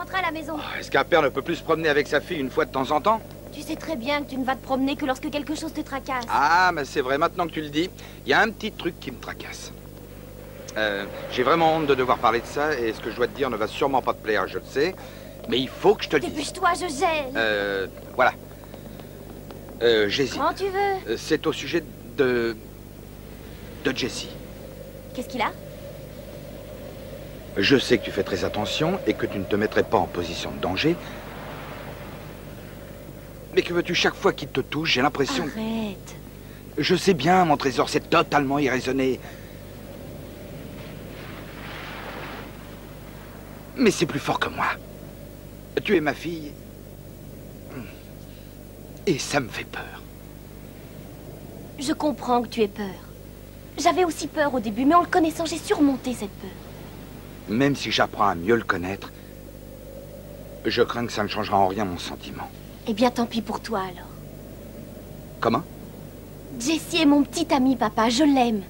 rentrer à la maison. Oh, est-ce qu'un père ne peut plus se promener avec sa fille une fois de temps en temps? Tu sais très bien que tu ne vas te promener que lorsque quelque chose te tracasse. Ah, mais c'est vrai, maintenant que tu le dis, il y a un petit truc qui me tracasse. J'ai vraiment honte de devoir parler de ça, et ce que je dois te dire ne va sûrement pas te plaire, je le sais. Mais il faut que je te le dise. Dépêche-toi, je gèle. Voilà. J'hésite. Quand tu veux. C'est au sujet de Jesse. Qu'est-ce qu'il a? Je sais que tu fais très attention et que tu ne te mettrais pas en position de danger. Mais que veux-tu, chaque fois qu'il te touche, j'ai l'impression... Arrête. Je sais bien, mon trésor, c'est totalement irraisonné. Mais c'est plus fort que moi. Tu es ma fille. Et ça me fait peur. Je comprends que tu aies peur. J'avais aussi peur au début, mais en le connaissant, j'ai surmonté cette peur. Même si j'apprends à mieux le connaître, je crains que ça ne changera en rien mon sentiment. Eh bien, tant pis pour toi, alors. Comment? Jesse est mon petit ami, papa. Je l'aime.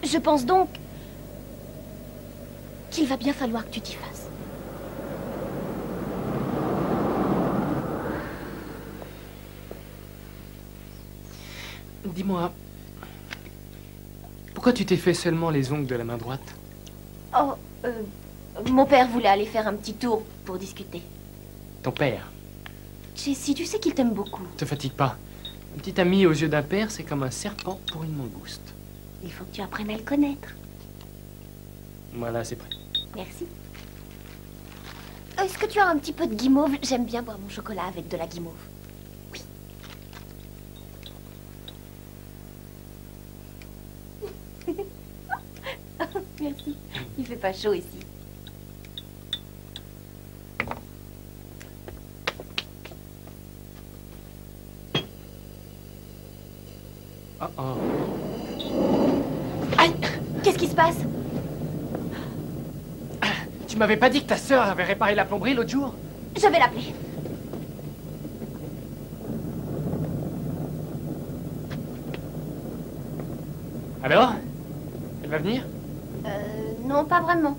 Je pense donc qu'il va bien falloir que tu t'y fasses. Dis-moi, pourquoi tu t'es fait seulement les ongles de la main droite? Oh, mon père voulait aller faire un petit tour pour discuter. Ton père? Jesse, tu sais qu'il t'aime beaucoup. Te fatigue pas. Un petit ami aux yeux d'un père, c'est comme un serpent pour une mangouste. Il faut que tu apprennes à le connaître. Voilà, c'est prêt. Merci. Est-ce que tu as un petit peu de guimauve? J'aime bien boire mon chocolat avec de la guimauve. Oui. Merci. Il fait pas chaud ici. Oh oh. Aïe! Qu'est-ce qui se passe? Tu m'avais pas dit que ta sœur avait réparé la plomberie l'autre jour? Je vais l'appeler. Alors? Elle va venir? Non, pas vraiment.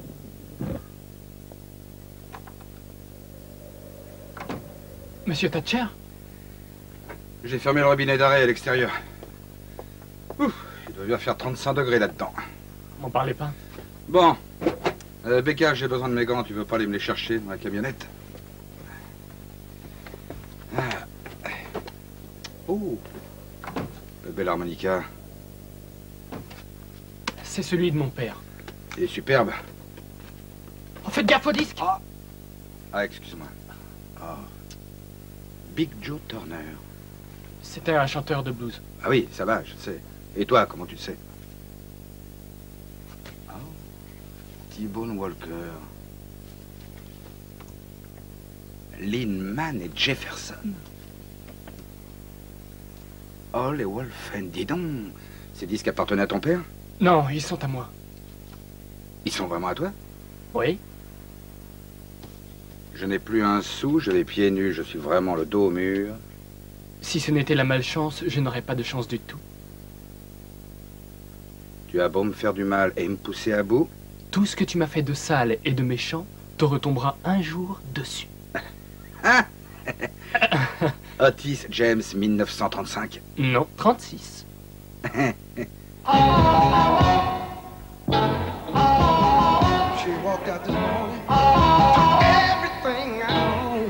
Monsieur Thatcher? J'ai fermé le robinet d'arrêt à l'extérieur. Ouf, il doit bien faire 35 degrés là-dedans. M'en parlez pas. Bon. Becca, j'ai besoin de mes gants. Tu veux pas aller me les chercher dans la camionnette? Ah. Oh. Le bel harmonica. C'est celui de mon père. Il est superbe. Oh, faites gaffe au disque! Ah, excuse-moi. Oh. Big Joe Turner. C'était un chanteur de blues. Ah oui, ça va, je sais. Et toi, comment tu le sais? Oh. T-Bone Walker. Linman et Jefferson. Oh, les Wolfen, dis donc. Ces disques appartenaient à ton père? Non, ils sont à moi. Ils sont vraiment à toi? Oui. Je n'ai plus un sou, je vais pieds nus, je suis vraiment le dos au mur. Si ce n'était la malchance, je n'aurais pas de chance du tout. Tu as beau me faire du mal et me pousser à bout. Tout ce que tu m'as fait de sale et de méchant te retombera un jour dessus. Hein? Otis James 1935. Non, 36. She walked out this morning. Everything I own.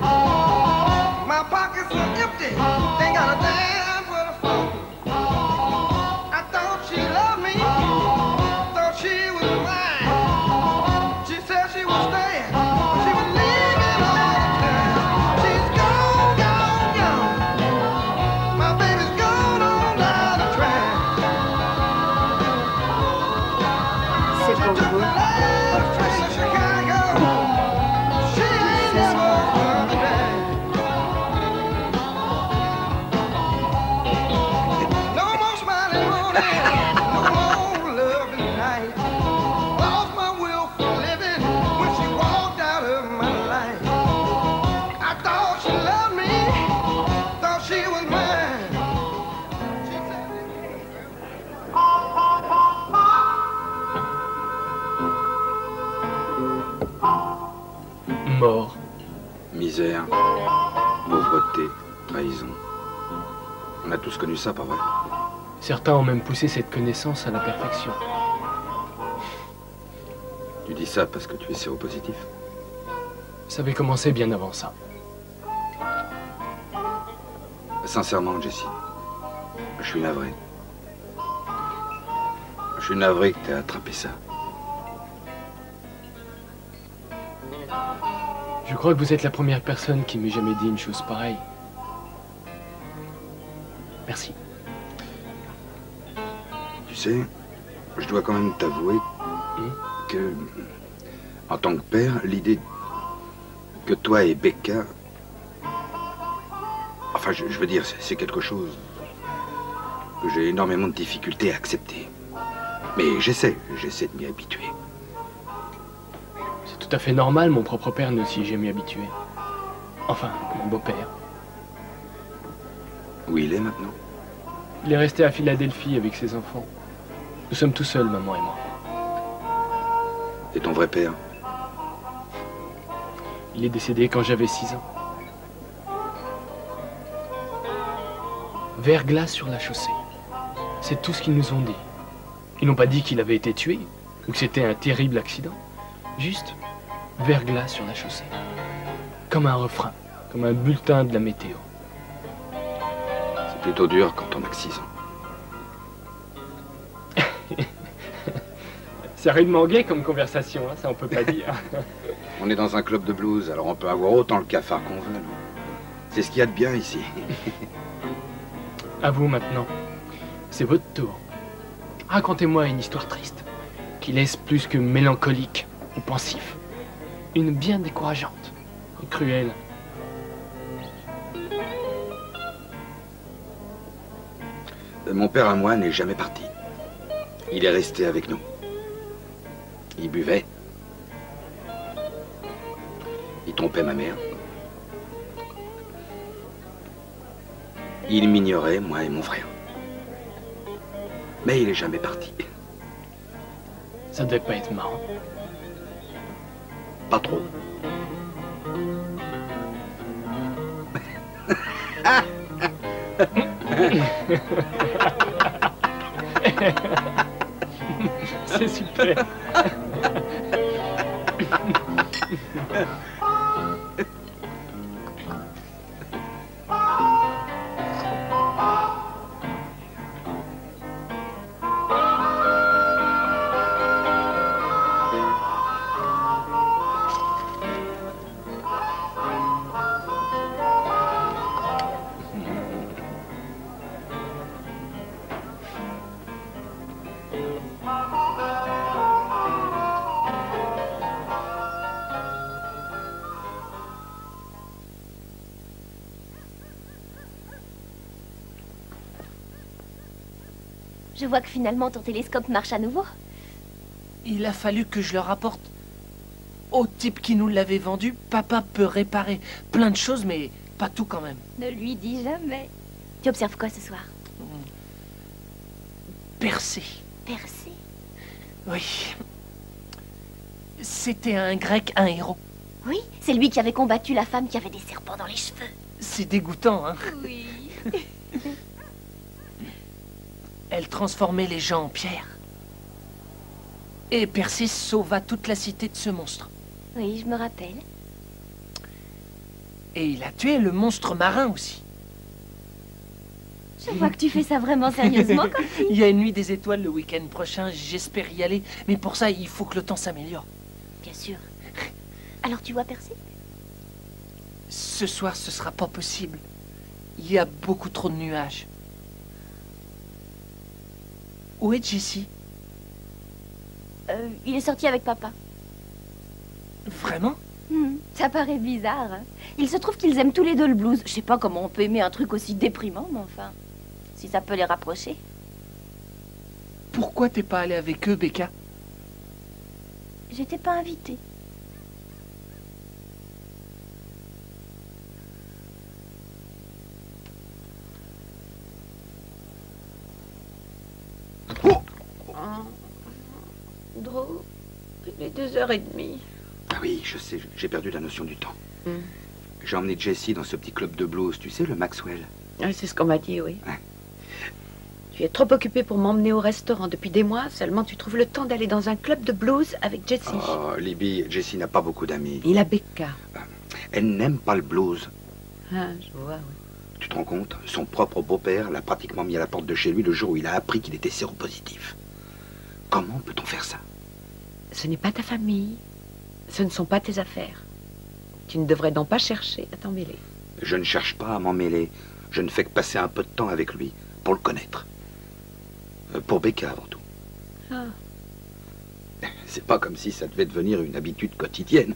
My pockets are empty. Ain't got a dime for the phone. I thought she loved me. Thought she was mine. She said she would stay. She was leaving all the time. She's gone, gone, gone. My baby's gone on down the track. C'est pour vous. Chicago. Misère, pauvreté, trahison. On a tous connu ça, pas vrai? Certains ont même poussé cette connaissance à la perfection. Tu dis ça parce que tu es séropositif? Ça avait commencé bien avant ça. Sincèrement, Jessie, je suis navré. Je suis navré que t'aies attrapé ça. Je crois que vous êtes la première personne qui m'ait jamais dit une chose pareille. Merci. Tu sais, je dois quand même t'avouer que, en tant que père, l'idée que toi et Becca... Enfin, je veux dire, c'est quelque chose que j'ai énormément de difficultés à accepter. Mais j'essaie de m'y habituer. C'est tout à fait normal, mon propre père ne s'y est jamais habitué. Enfin, mon beau-père. Où il est maintenant? Il est resté à Philadelphie avec ses enfants. Nous sommes tout seuls, maman et moi. Et ton vrai père? Il est décédé quand j'avais 6 ans. Verglas sur la chaussée. C'est tout ce qu'ils nous ont dit. Ils n'ont pas dit qu'il avait été tué, ou que c'était un terrible accident. Juste verglas sur la chaussée. Comme un refrain, comme un bulletin de la météo. C'est plutôt dur quand on a que 6 ans. C'est rudement gai comme conversation, hein, ça on peut pas dire. On est dans un club de blues, alors on peut avoir autant le cafard qu'on veut. C'est ce qu'il y a de bien ici. À vous maintenant. C'est votre tour. Racontez-moi une histoire triste, qui laisse plus que mélancolique ou pensif. Une bien décourageante et cruelle. Mon père à moi n'est jamais parti. Il est resté avec nous. Il buvait. Il trompait ma mère. Il m'ignorait, moi et mon frère. Mais il est jamais parti. Ça devait pas être marrant. Pas trop. C'est super. Je vois que finalement ton télescope marche à nouveau. Il a fallu que je le rapporte au type qui nous l'avait vendu. Papa peut réparer plein de choses, mais pas tout quand même. Ne lui dis jamais. Tu observes quoi ce soir? Percé. Percé. Oui. C'était un grec, un héros. Oui, c'est lui qui avait combattu la femme qui avait des serpents dans les cheveux. C'est dégoûtant, hein? Oui. Elle transformait les gens en pierre. Et Percé sauva toute la cité de ce monstre. Oui, je me rappelle. Et il a tué le monstre marin aussi. Je vois que tu fais ça vraiment sérieusement comme fille. Il y a une nuit des étoiles le week-end prochain, j'espère y aller. Mais pour ça, il faut que le temps s'améliore. Bien sûr. Alors tu vois Percé? Ce soir, ce sera pas possible. Il y a beaucoup trop de nuages. Où est Jessie? Il est sorti avec papa. Vraiment? Ça paraît bizarre. Hein. Il se trouve qu'ils aiment tous les deux le blues. Je sais pas comment on peut aimer un truc aussi déprimant, mais enfin, si ça peut les rapprocher. Pourquoi t'es pas allé avec eux, Becca? J'étais pas invitée. Drew, il est 2h30. Ah oui, je sais, j'ai perdu la notion du temps. J'ai emmené Jessie dans ce petit club de blues, tu sais, le Maxwell. Oui, c'est ce qu'on m'a dit, oui. Ouais. Tu es trop occupé pour m'emmener au restaurant depuis des mois. Seulement, tu trouves le temps d'aller dans un club de blues avec Jessie. Oh, Libby, Jessie n'a pas beaucoup d'amis. Il a Becca. Elle n'aime pas le blues. Ah, je vois, oui. Tu te rends compte? Son propre beau-père l'a pratiquement mis à la porte de chez lui le jour où il a appris qu'il était séropositif. Comment peut-on faire ça? Ce n'est pas ta famille. Ce ne sont pas tes affaires. Tu ne devrais donc pas chercher à t'en mêler. Je ne cherche pas à m'en mêler. Je ne fais que passer un peu de temps avec lui, pour le connaître. Pour Becca, avant tout. Ah. C'est pas comme si ça devait devenir une habitude quotidienne.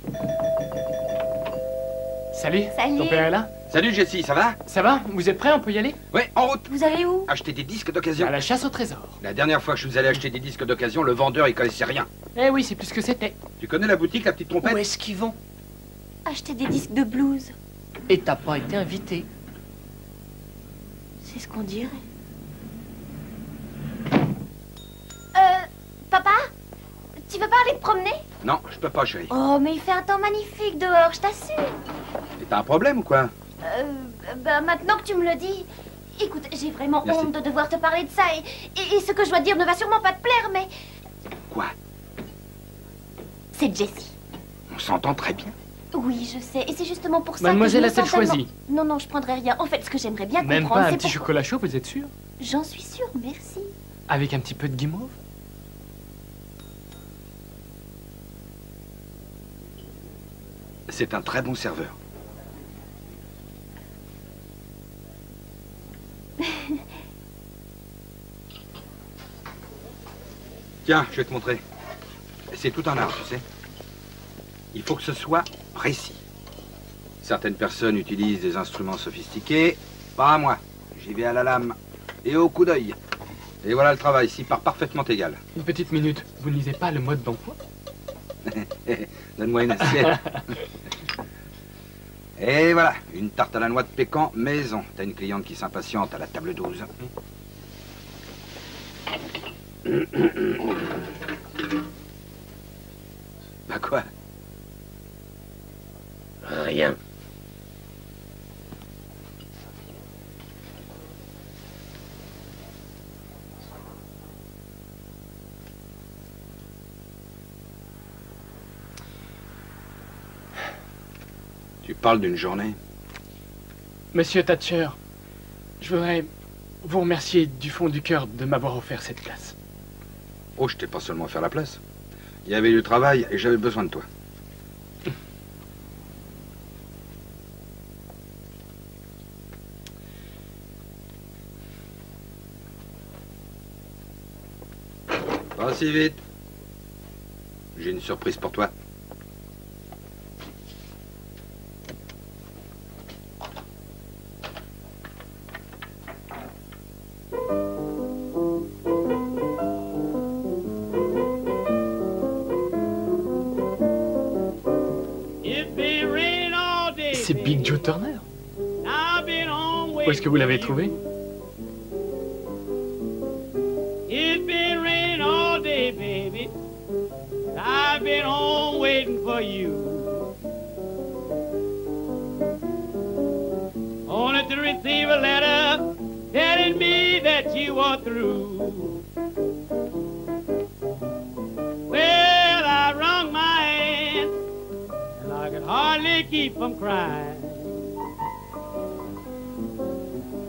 Salut. Salut. Ton père est là? Salut Jessie, ça va? Ça va? Vous êtes prêts? On peut y aller? Ouais, en route. Vous allez où? Acheter des disques d'occasion. À la chasse au trésor. La dernière fois que je suis allé acheter des disques d'occasion, le vendeur, il connaissait rien. Eh oui, c'est plus ce que c'était. Tu connais la boutique, la petite trompette? Où est-ce qu'ils vont? Acheter des disques de blues. Et t'as pas été invité. C'est ce qu'on dirait. Papa? Tu veux pas aller te promener? Non, je peux pas, chérie. Oh, mais il fait un temps magnifique dehors, je t'assure. Et t'as un problème ou quoi? Ben maintenant que tu me le dis... Écoute, j'ai vraiment Merci. honte de devoir te parler de ça et ce que je dois te dire ne va sûrement pas te plaire, mais... Quoi? C'est Jessie. On s'entend très bien. Oui, je sais, et c'est justement pour ça Mademoiselle que je me a-t-elle sens tellement- choisi? Non, non, je prendrai rien. En fait, ce que j'aimerais bien Même comprendre, pas un c'est petit pourquoi... chocolat chaud, vous êtes sûr? J'en suis sûre, merci. Avec un petit peu de guimauve? C'est un très bon serveur. Tiens, je vais te montrer. C'est tout un art, tu sais. Il faut que ce soit précis. Certaines personnes utilisent des instruments sophistiqués. Pas moi. J'y vais à la lame et au coup d'œil. Et voilà le travail, s'y part parfaitement égal. Une petite minute. Vous ne lisez pas le mode d'emploi? Donne-moi une assiette. Et voilà, une tarte à la noix de pécan maison. T'as une cliente qui s'impatiente à la table 12. Bah quoi? Rien. Tu parles d'une journée? Monsieur Thatcher, je voudrais vous remercier du fond du cœur de m'avoir offert cette place. Oh, je t'ai pas seulement offert la place. Il y avait du travail et j'avais besoin de toi. Pas si vite. J'ai une surprise pour toi. C'est Big Joe Turner. Où est-ce que vous l'avez trouvé? It's been raining all day, baby. I've been home waiting for you. Only to receive a letter telling me that you are through. Well, I wrung my hands and I could hardly keep from crying.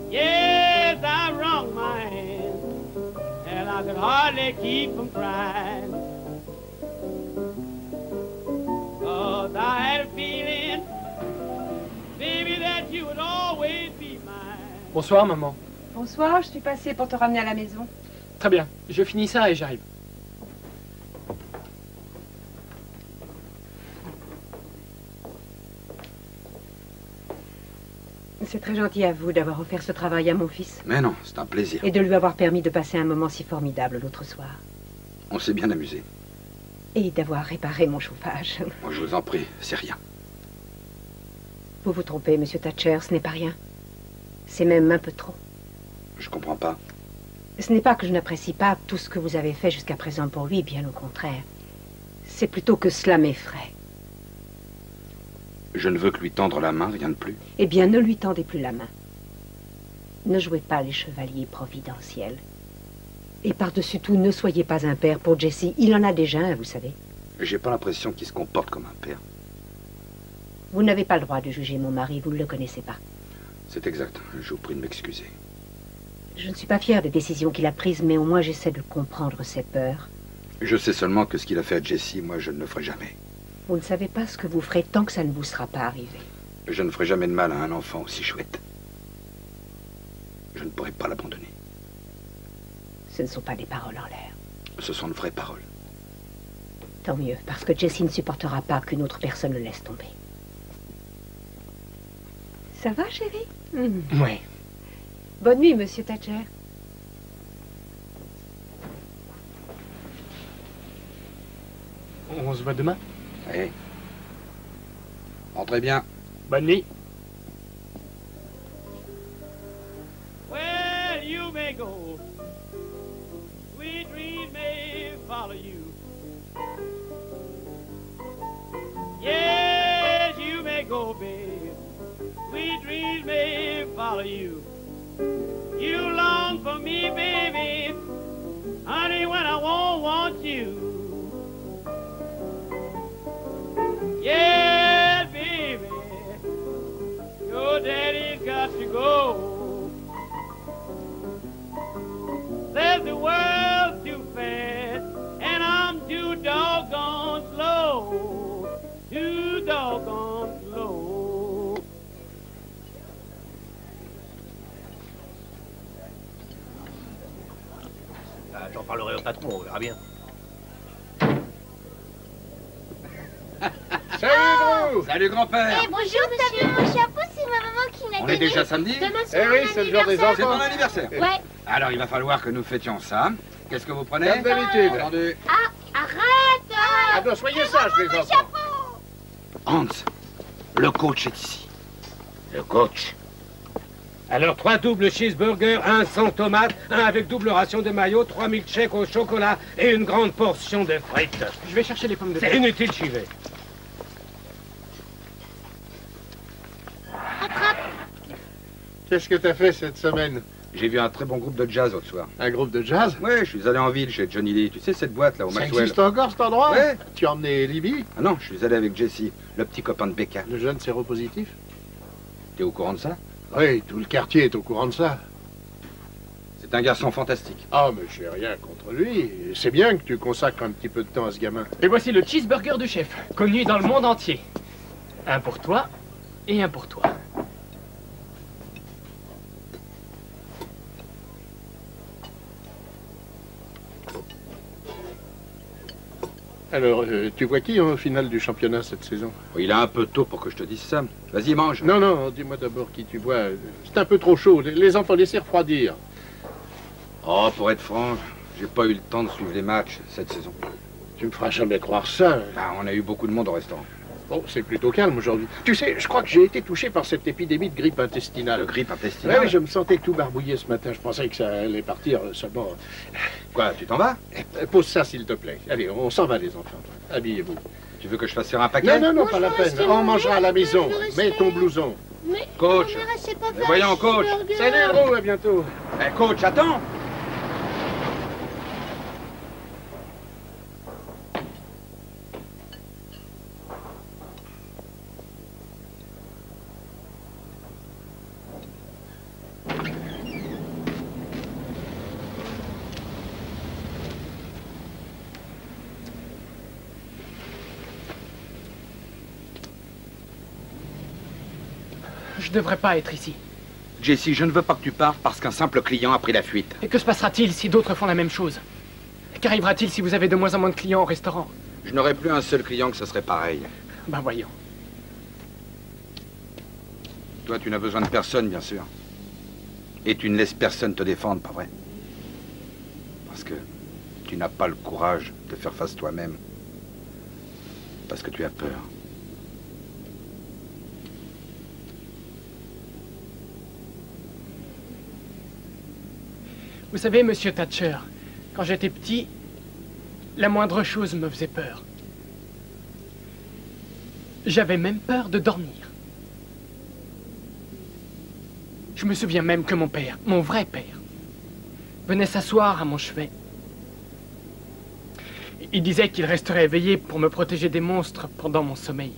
Yes, I wrung my hands and I could hardly keep from crying. 'Cause I had a feeling, baby, that you would always be mine. Bonsoir, maman. Bonsoir, je suis passée pour te ramener à la maison. Très bien. Je finis ça et j'arrive. C'est très gentil à vous d'avoir offert ce travail à mon fils Mais non, c'est un plaisir. et de lui avoir permis de passer un moment si formidable l'autre soir. On s'est bien amusé. Et d'avoir réparé mon chauffage. Moi, je vous en prie, c'est rien. Vous vous trompez, monsieur Thatcher, ce n'est pas rien. C'est même un peu trop. Je comprends pas. Ce n'est pas que je n'apprécie pas tout ce que vous avez fait jusqu'à présent pour lui, bien au contraire. C'est plutôt que cela m'effraie. Je ne veux que lui tendre la main, rien de plus. Eh bien, ne lui tendez plus la main. Ne jouez pas les chevaliers providentiels. Et par-dessus tout, ne soyez pas un père pour Jesse. Il en a déjà un, vous savez. J'ai pas l'impression qu'il se comporte comme un père. Vous n'avez pas le droit de juger mon mari, vous ne le connaissez pas. C'est exact. Je vous prie de m'excuser. Je ne suis pas fière des décisions qu'il a prises, mais au moins j'essaie de comprendre ses peurs. Je sais seulement que ce qu'il a fait à Jessie, moi, je ne le ferai jamais. Vous ne savez pas ce que vous ferez tant que ça ne vous sera pas arrivé. Je ne ferai jamais de mal à un enfant aussi chouette. Je ne pourrai pas l'abandonner. Ce ne sont pas des paroles en l'air. Ce sont de vraies paroles. Tant mieux, parce que Jessie ne supportera pas qu'une autre personne le laisse tomber. Ça va, chérie? Oui. Bonne nuit, monsieur Thatcher. On se voit demain. Oui. Entrez bien. Bonne nuit. Well, you may go. Sweet dreams may follow you. Yes, you may go, babe. Sweet dreams may follow you. You long for me, baby. Honey, when I won't want you. Yeah, baby. Your daddy's got to go. Says the world's too fast, and I'm too doggone slow. Too doggone slow. J'en parlerai au patron, on verra bien. Salut, Drew! Salut, grand-père! Eh, bonjour, t'as vu mon chapeau? C'est ma maman qui m'a On donné. est déjà samedi? Demain, c'est Eh mon oui, c'est le jour des anniversaire. enfants. C'est ton anniversaire? Ouais. Alors, il va falloir que nous fêtions ça. Qu'est-ce que vous prenez? Comme d'habitude. Entendu. Ah, arrête! Ah non, soyez sages, les enfants. Hans, le coach est ici. Le coach. Alors, 3 doubles cheeseburgers, 1 sans tomate, 1 avec double ration de mayo, 3 milkshakes au chocolat et une grande portion de frites. Je vais chercher les pommes de terre. C'est inutile, j'y vais. Qu'est-ce que t'as fait cette semaine? J'ai vu un très bon groupe de jazz l'autre soir. Un groupe de jazz? Oui, je suis allé en ville chez Johnny Lee. Tu sais, cette boîte là, au Ça Maxwell. existe encore, cet endroit? Ouais. Tu as emmené Libby? Ah non, je suis allé avec Jesse, le petit copain de Becca. Le jeune séropositif? T'es au courant de ça? Oui, tout le quartier est au courant de ça. C'est un garçon fantastique. Ah, mais j'ai rien contre lui. C'est bien que tu consacres un petit peu de temps à ce gamin. Et voici le cheeseburger du chef, connu dans le monde entier. Un pour toi et un pour toi. Alors, tu vois qui au final du championnat cette saison? Oh, il est un peu tôt pour que je te dise ça. Vas-y, mange. Non, non, dis-moi d'abord qui tu vois. C'est un peu trop chaud. Les enfants, laissez refroidir. Oh, pour être franc, j'ai pas eu le temps de suivre les matchs cette saison. Tu me feras jamais croire ça. Ah, on a eu beaucoup de monde au restaurant. Bon, c'est plutôt calme aujourd'hui. Tu sais, je crois que j'ai été touché par cette épidémie de grippe intestinale. De grippe intestinale? Ouais, oui, je me sentais tout barbouillé ce matin. Je pensais que ça allait partir seulement. Quoi, tu t'en vas? Pose ça, s'il te plaît. Allez, on s'en va, les enfants. Habillez-vous. Tu veux que je fasse faire un paquet? Non, non, non, pas la peine. On mangera à la maison. Mets ton blouson. Mais Coach. on ne sait pas Mais faire voyons, un coach. cheeseburger. Salut, Drew, à bientôt. Eh, coach, attends! Je devrais pas être ici. Jesse, je ne veux pas que tu partes parce qu'un simple client a pris la fuite. Et que se passera-t-il si d'autres font la même chose? Qu'arrivera-t-il si vous avez de moins en moins de clients au restaurant? Je n'aurais plus un seul client que ce serait pareil. Ben voyons. Toi, tu n'as besoin de personne, bien sûr. Et tu ne laisses personne te défendre, pas vrai? Parce que tu n'as pas le courage de faire face toi-même. Parce que tu as peur. Vous savez, monsieur Thatcher, quand j'étais petit, la moindre chose me faisait peur. J'avais même peur de dormir. Je me souviens même que mon père, mon vrai père, venait s'asseoir à mon chevet. Il disait qu'il resterait éveillé pour me protéger des monstres pendant mon sommeil.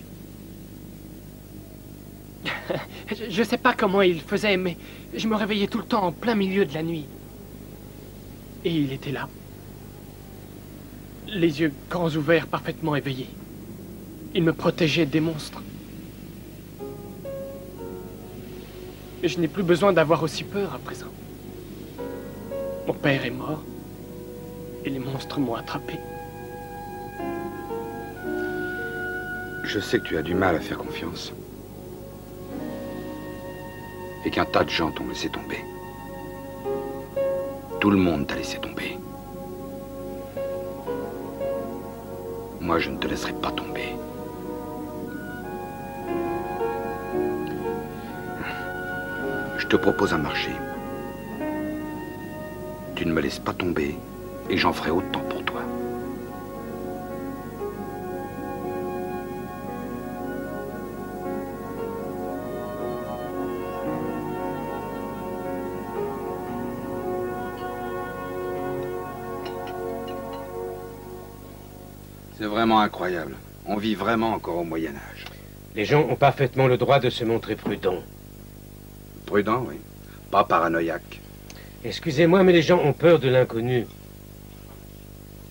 Je sais pas comment il faisait, mais je me réveillais tout le temps en plein milieu de la nuit. Et il était là. Les yeux grands ouverts, parfaitement éveillés. Il me protégeait des monstres. Mais je n'ai plus besoin d'avoir aussi peur à présent. Mon père est mort. Et les monstres m'ont attrapé. Je sais que tu as du mal à faire confiance. Et qu'un tas de gens t'ont laissé tomber. Tout le monde t'a laissé tomber. Moi, je ne te laisserai pas tomber. Je te propose un marché. Tu ne me laisses pas tomber et j'en ferai autant pour toi. C'est vraiment incroyable. On vit vraiment encore au Moyen-Âge. Les gens ont parfaitement le droit de se montrer prudents. Prudent, oui. Pas paranoïaque. Excusez-moi, mais les gens ont peur de l'inconnu.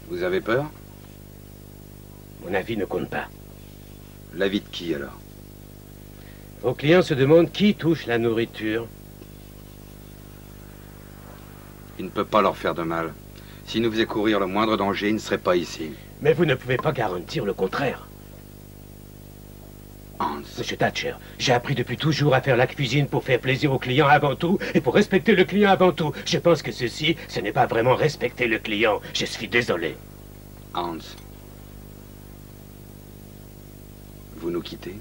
Vous avez peur? Mon avis ne compte pas. L'avis de qui, alors? Vos clients se demandent qui touche la nourriture. Il ne peut pas leur faire de mal. S'il nous faisait courir le moindre danger, il ne serait pas ici. Mais vous ne pouvez pas garantir le contraire. Hans. Monsieur Thatcher, j'ai appris depuis toujours à faire la cuisine pour faire plaisir au client avant tout et pour respecter le client avant tout. Je pense que ceci, ce n'est pas vraiment respecter le client. Je suis désolé. Hans. Vous nous quittez?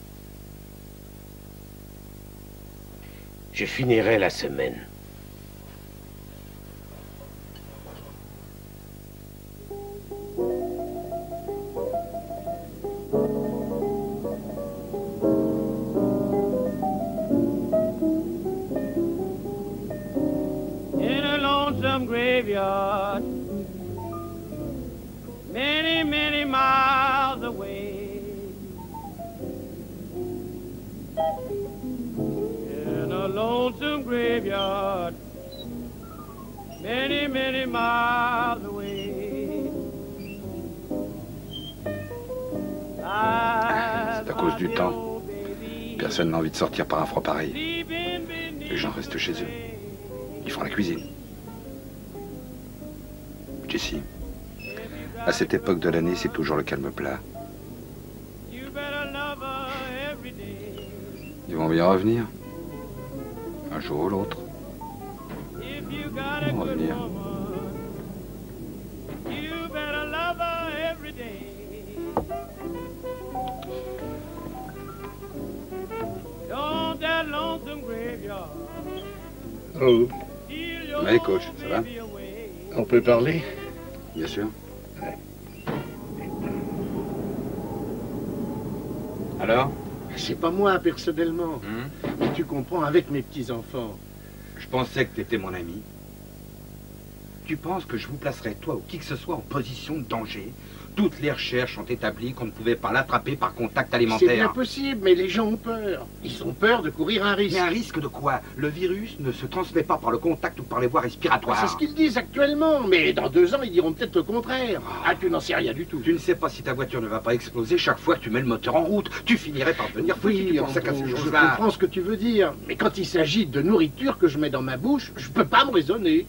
Je finirai la semaine. Graveyard, many, many miles away. In a lonesome graveyard, many, many miles away. C'est à cause du temps. Personne n'a envie de sortir par un froid pareil. Les gens restent chez eux. Ils font la cuisine. Jessie, à cette époque de l'année, c'est toujours le calme plat. Ils vont bien revenir. Un jour ou l'autre. Ils vont revenir. Oh. Oui, coach, ça va? On peut parler? Bien sûr. Ouais. Alors? C'est pas moi, personnellement. Mais tu comprends, avec mes petits-enfants. Je pensais que t'étais mon ami. Tu penses que je vous placerais, toi ou qui que ce soit, en position de danger? Toutes les recherches ont établi qu'on ne pouvait pas l'attraper par contact alimentaire. C'est bien possible, mais les gens ont peur. Ils ont peur de courir un risque. Mais un risque de quoi? Le virus ne se transmet pas par le contact ou par les voies respiratoires. C'est ce qu'ils disent actuellement, mais dans 2 ans, ils diront peut-être le contraire. Ah, tu n'en sais rien du tout. Tu ne sais pas si ta voiture ne va pas exploser chaque fois que tu mets le moteur en route. Tu finirais par devenir fou si tu pensais qu'à ces je choses-là. comprends ce que tu veux dire, mais quand il s'agit de nourriture que je mets dans ma bouche, je peux pas me raisonner.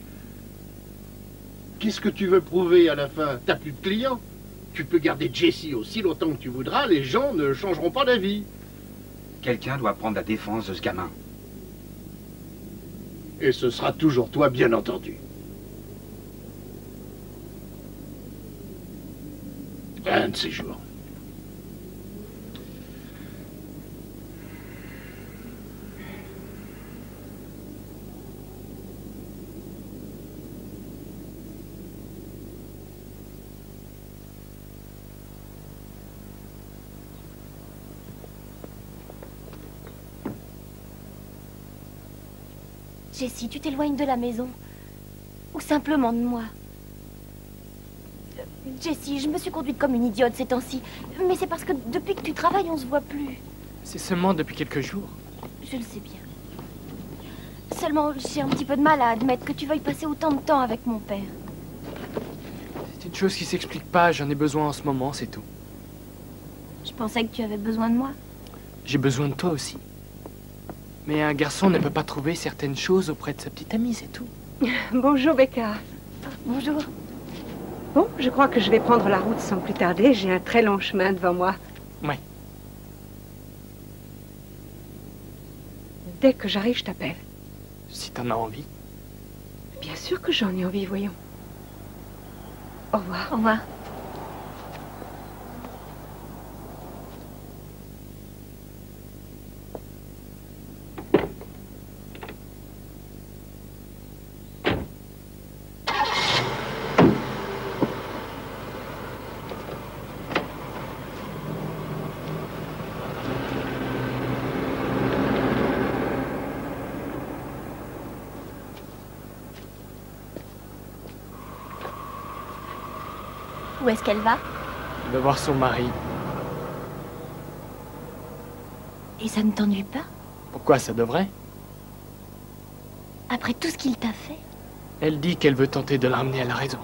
Qu'est-ce que tu veux prouver à la fin? T'as plus de clients. Tu peux garder Jessie aussi longtemps que tu voudras, les gens ne changeront pas d'avis. Quelqu'un doit prendre la défense de ce gamin. Et ce sera toujours toi, bien entendu. Un de ces jours. Jessie, tu t'éloignes de la maison. Ou simplement de moi. Jessie, je me suis conduite comme une idiote ces temps-ci. Mais c'est parce que depuis que tu travailles, on se voit plus. C'est seulement depuis quelques jours. Je le sais bien. Seulement, j'ai un petit peu de mal à admettre que tu veuilles passer autant de temps avec mon père. C'est une chose qui s'explique pas, j'en ai besoin en ce moment, c'est tout. Je pensais que tu avais besoin de moi. J'ai besoin de toi aussi. Mais un garçon ne peut pas trouver certaines choses auprès de sa petite amie, c'est tout. Bonjour, Becca. Bonjour. Bon, je crois que je vais prendre la route sans plus tarder. J'ai un très long chemin devant moi. Ouais. Dès que j'arrive, je t'appelle. Si t'en as envie. Bien sûr que j'en ai envie, voyons. Au revoir. Au revoir. Où est-ce qu'elle va? Elle va voir son mari. Et ça ne t'ennuie pas? Pourquoi ça devrait? Après tout ce qu'il t'a fait? Elle dit qu'elle veut tenter de l'amener à la raison.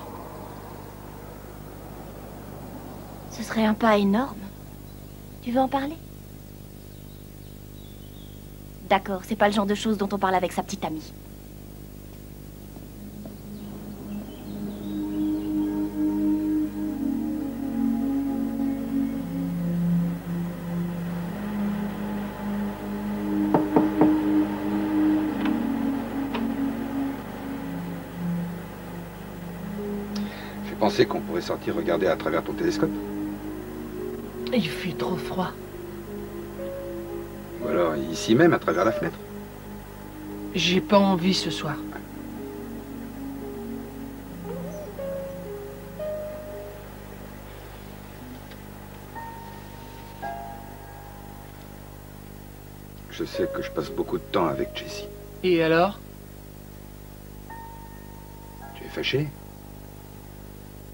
Ce serait un pas énorme. Tu veux en parler? D'accord, c'est pas le genre de choses dont on parle avec sa petite amie. J'ai pensé qu'on pourrait sortir regarder à travers ton télescope. Il fait trop froid. Ou alors ici même, à travers la fenêtre. J'ai pas envie ce soir. Je sais que je passe beaucoup de temps avec Jessie. Et alors? Tu es fâché?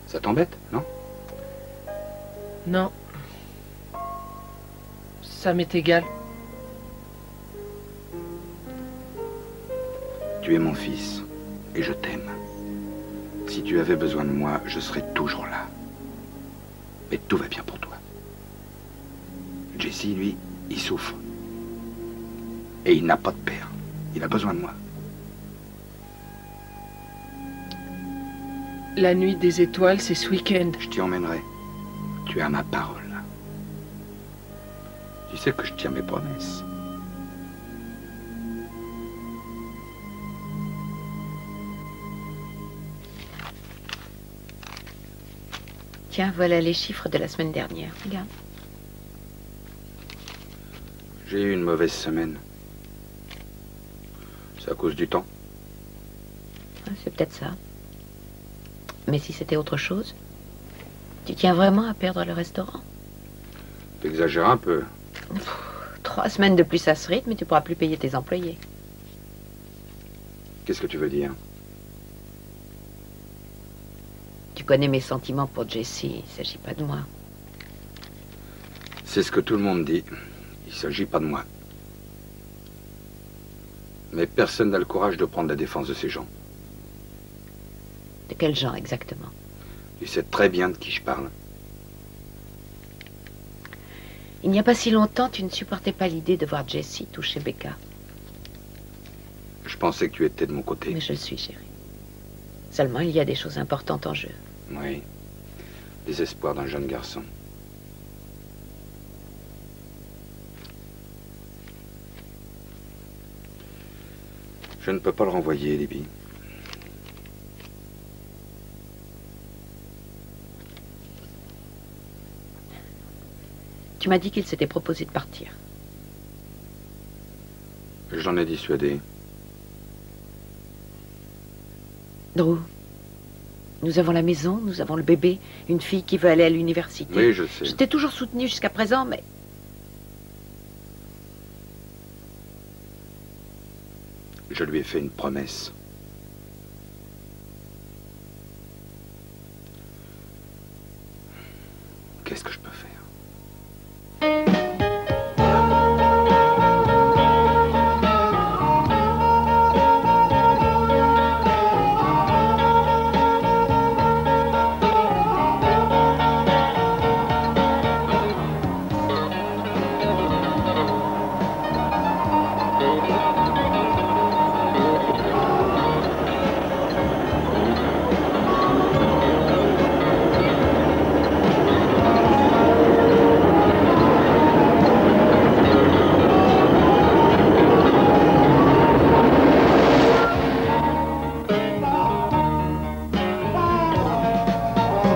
Ça t'embête, non? Non. Ça m'est égal. Tu es mon fils, et je t'aime. Si tu avais besoin de moi, je serais toujours là. Mais tout va bien pour toi. Jessie, lui, il souffre. Et il n'a pas de père. Il a besoin de moi. La nuit des étoiles, c'est ce week-end. Je t'y emmènerai. Tu as ma parole. Tu sais que je tiens mes promesses. Tiens, voilà les chiffres de la semaine dernière. Regarde. J'ai eu une mauvaise semaine. C'est à cause du temps. C'est peut-être ça. Mais si c'était autre chose, tu tiens vraiment à perdre le restaurant? T'exagères un peu. 3 semaines de plus à ce rythme et tu pourras plus payer tes employés. Qu'est-ce que tu veux dire? Tu connais mes sentiments pour Jessie, il ne s'agit pas de moi. C'est ce que tout le monde dit. Il ne s'agit pas de moi. Mais personne n'a le courage de prendre la défense de ces gens. De quel genre exactement? Tu sais très bien de qui je parle. Il n'y a pas si longtemps, tu ne supportais pas l'idée de voir Jessie toucher Becca. Je pensais que tu étais de mon côté. Mais je le suis, chérie. Seulement, il y a des choses importantes en jeu. Oui. Les espoirs d'un jeune garçon. Je ne peux pas le renvoyer, Libby. Tu m'as dit qu'il s'était proposé de partir. J'en ai dissuadé. Drew, nous avons la maison, nous avons le bébé, une fille qui veut aller à l'université. Oui, je sais. Je t'ai toujours soutenu jusqu'à présent, mais... Je lui ai fait une promesse. Qu'est-ce que je peux faire?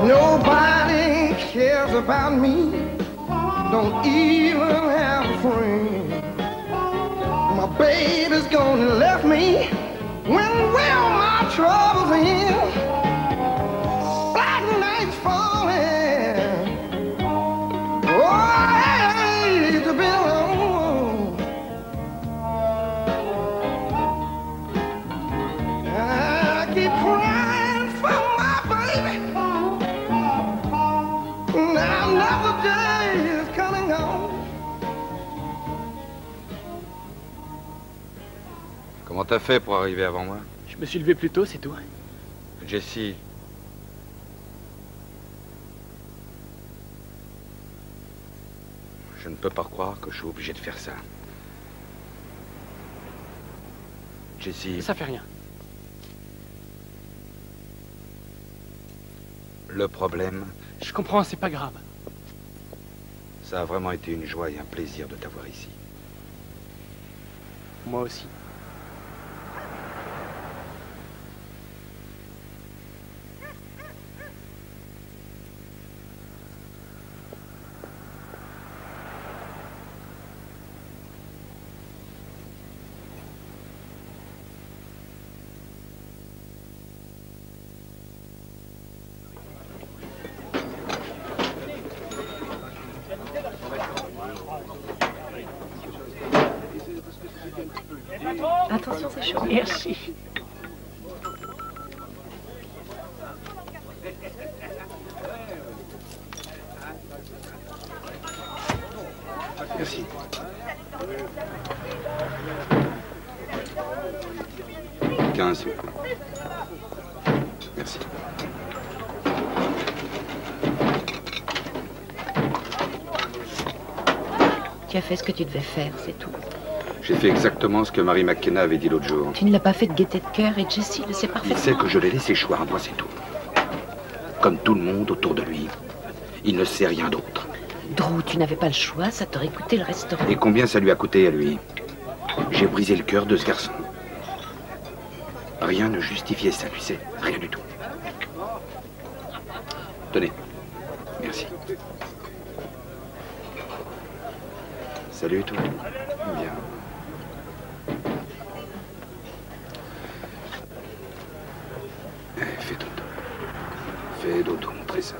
Nobody cares about me, don't even have a friend. My baby's gone and left me. When will my troubles end? Black night's falling. Oh, I hate to be alone. I keep crying for my baby. Now another day is coming home. Comment t'as fait pour arriver avant moi? Je me suis levé plus tôt, c'est tout. Jessie. Je ne peux pas croire que je suis obligé de faire ça. Jessie. Ça fait rien. Le problème, Je comprends, c'est pas grave. ça a vraiment été une joie et un plaisir de t'avoir ici. Moi aussi. Attention, c'est chaud. Merci. Merci. Quinze, s'il vous plaît. Merci. Tu as fait ce que tu devais faire, c'est tout. J'ai fait exactement ce que Mary McKenna avait dit l'autre jour. Tu ne l'as pas fait de gaieté de cœur et Jessie le sait Il parfaitement. sait que je l'ai laissé choir à moi, c'est tout. Comme tout le monde autour de lui. Il ne sait rien d'autre. Drew, tu n'avais pas le choix, ça t'aurait coûté le restaurant. Et combien ça lui a coûté à lui? J'ai brisé le cœur de ce garçon. Rien ne justifiait ça, tu sais. Rien du tout. Tenez. Merci. Salut, toi. Bien. Fais dodo. Fais dodo, mon trésor.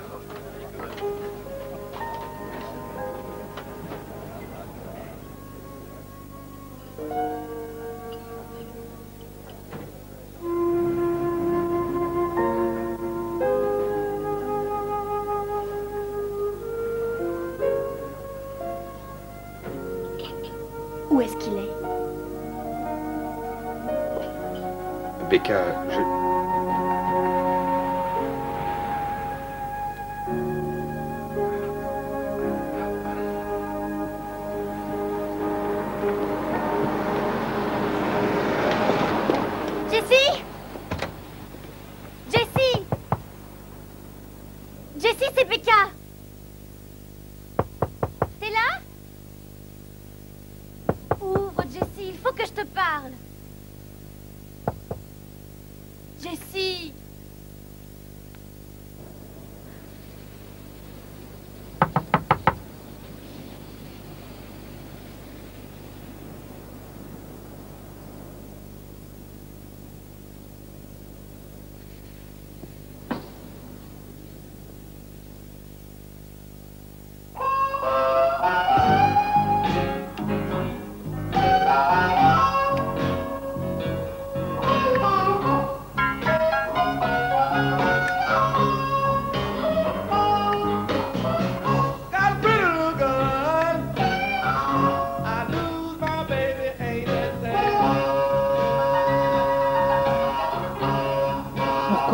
Où est-ce qu'il est? Becca, Jessie! Jessie! Jessie, c'est Becca! T'es là? Ouvre, Jessie, il faut que je te parle. Jessie!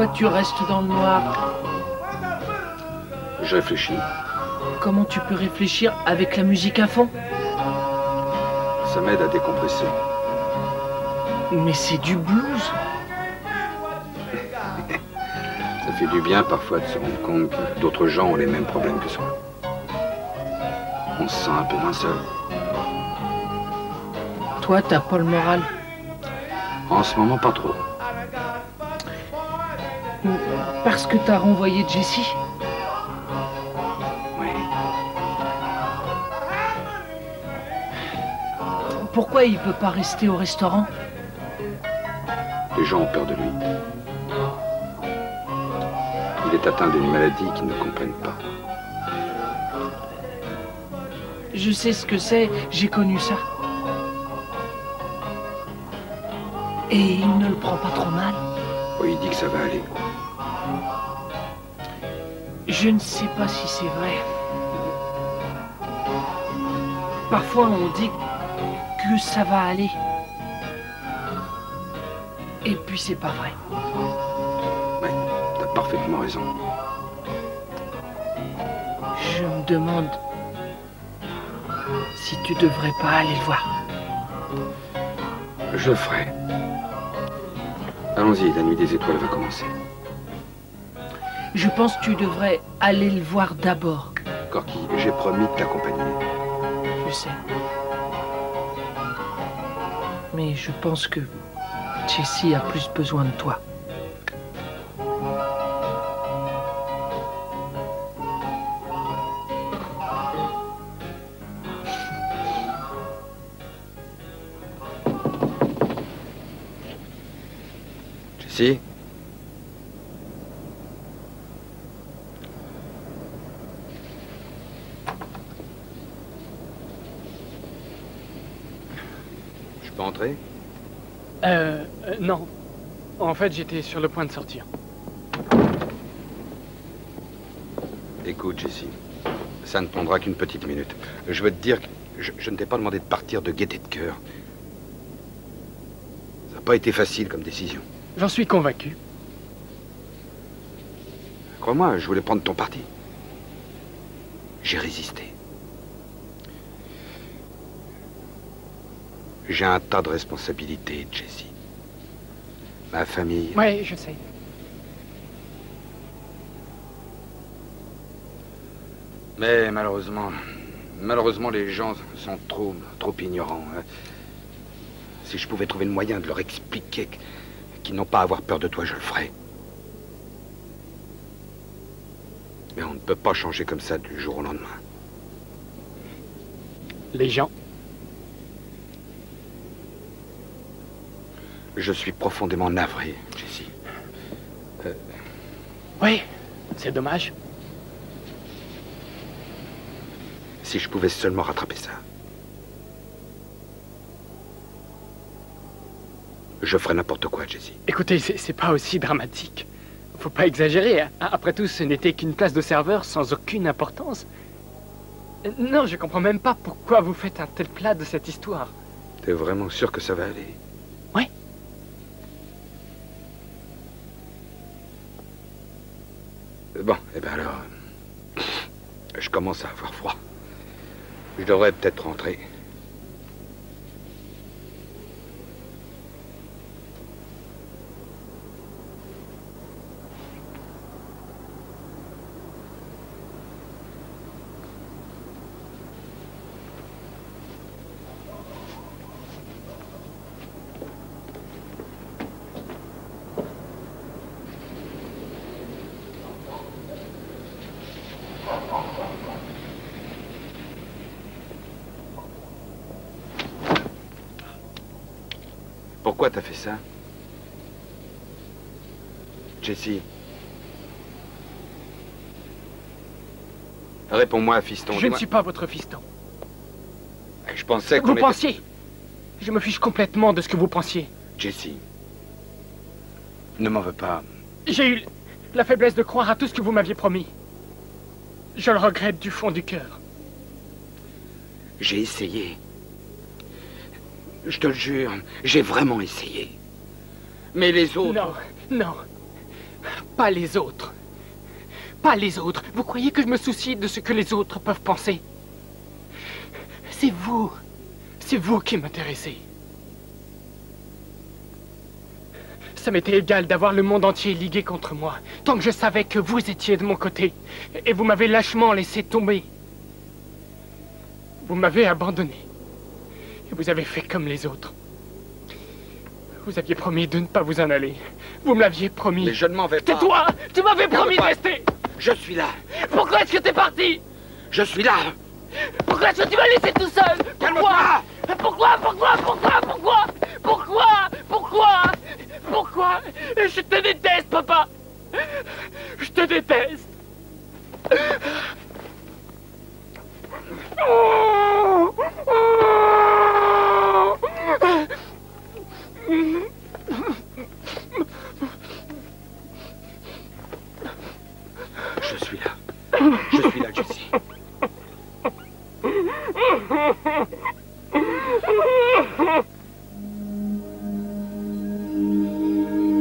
Pourquoi tu restes dans le noir? Je réfléchis. Comment tu peux réfléchir avec la musique à fond? Ça m'aide à décompresser. Mais c'est du blues. Ça fait du bien parfois de se rendre compte que d'autres gens ont les mêmes problèmes que soi. On se sent un peu moins seul. Toi, t'as pas le moral. En ce moment, pas trop. Parce que t'as renvoyé Jessie? Oui. Pourquoi il peut pas rester au restaurant? Les gens ont peur de lui. Il est atteint d'une maladie qu'ils ne comprennent pas. Je sais ce que c'est, j'ai connu ça. Et il ne le prend pas trop mal. Oui, il dit que ça va aller. Je ne sais pas si c'est vrai. Parfois on dit que ça va aller. Et puis c'est pas vrai. Oui, t'as parfaitement raison. Je me demande si tu devrais pas aller le voir. Je le ferai. Allons-y, la nuit des étoiles va commencer. Je pense que tu devrais aller le voir d'abord. Corky, j'ai promis de t'accompagner. Je sais. Mais je pense que Jessie a plus besoin de toi. Jessie ? Je peux entrer ? Non. En fait, j'étais sur le point de sortir. Écoute, Jessie, ça ne prendra qu'une petite minute. Je veux te dire que je ne t'ai pas demandé de partir de gaieté de cœur. Ça n'a pas été facile comme décision. J'en suis convaincu. Crois-moi, je voulais prendre ton parti. J'ai résisté. J'ai un tas de responsabilités, Jessie. Ma famille... Ouais, je sais. Mais malheureusement, les gens sont trop ignorants. Si je pouvais trouver le moyen de leur expliquer qu'ils n'ont pas à avoir peur de toi, je le ferais. Mais on ne peut pas changer comme ça du jour au lendemain. Les gens? Je suis profondément navré, Jessie. Oui, c'est dommage. Si je pouvais seulement rattraper ça. Je ferais n'importe quoi, Jessie. Écoutez, c'est pas aussi dramatique. Faut pas exagérer. Après tout, ce n'était qu'une place de serveur sans aucune importance. Non, je comprends même pas pourquoi vous faites un tel plat de cette histoire. T'es vraiment sûr que ça va aller? Oui. Bon, eh bien alors... je commence à avoir froid. Je devrais peut-être rentrer. Pourquoi t'as fait ça? Jessie. Réponds-moi, fiston. Je ne suis pas votre fiston. Je pensais qu'on Vous était... pensiez? Je me fiche complètement de ce que vous pensiez. Jessie. Ne m'en veux pas. J'ai eu la faiblesse de croire à tout ce que vous m'aviez promis. Je le regrette du fond du cœur. J'ai essayé. Je te le jure, j'ai vraiment essayé. Mais les autres... Non, non. Pas les autres. Pas les autres. Vous croyez que je me soucie de ce que les autres peuvent penser? C'est vous. C'est vous qui m'intéressez. Ça m'était égal d'avoir le monde entier ligué contre moi, tant que je savais que vous étiez de mon côté. Et vous m'avez lâchement laissé tomber. Vous m'avez abandonné. Et vous avez fait comme les autres. Vous aviez promis de ne pas vous en aller. Vous me l'aviez promis. Mais je ne m'en vais pas. Tais-toi! Tu m'avais promis de rester! Je suis là. Pourquoi est-ce que t'es parti? Je suis là. Pourquoi est-ce que tu m'as laissé tout seul? Pourquoi? Pourquoi? Je te déteste, papa! Je te déteste! Je suis là. Je suis là, Jessie.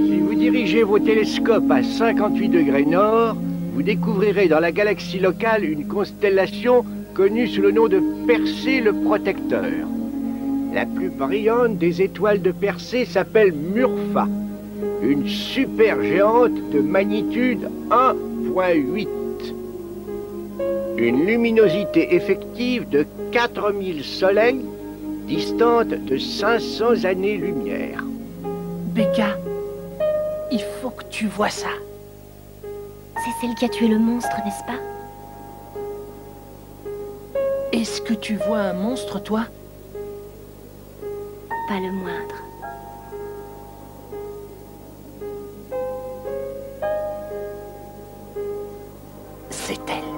Si vous dirigez vos télescopes à 58 degrés nord, vous découvrirez dans la galaxie locale une constellation connue sous le nom de Persée le Protecteur. La plus brillante des étoiles de Persée s'appelle Murpha, une supergéante de magnitude 1,8. Une luminosité effective de 4000 soleils, distante de 500 années-lumière. Becca, il faut que tu vois ça. C'est celle qui a tué le monstre, n'est-ce pas? Est-ce que tu vois un monstre, toi? Pas le moindre. C'est elle.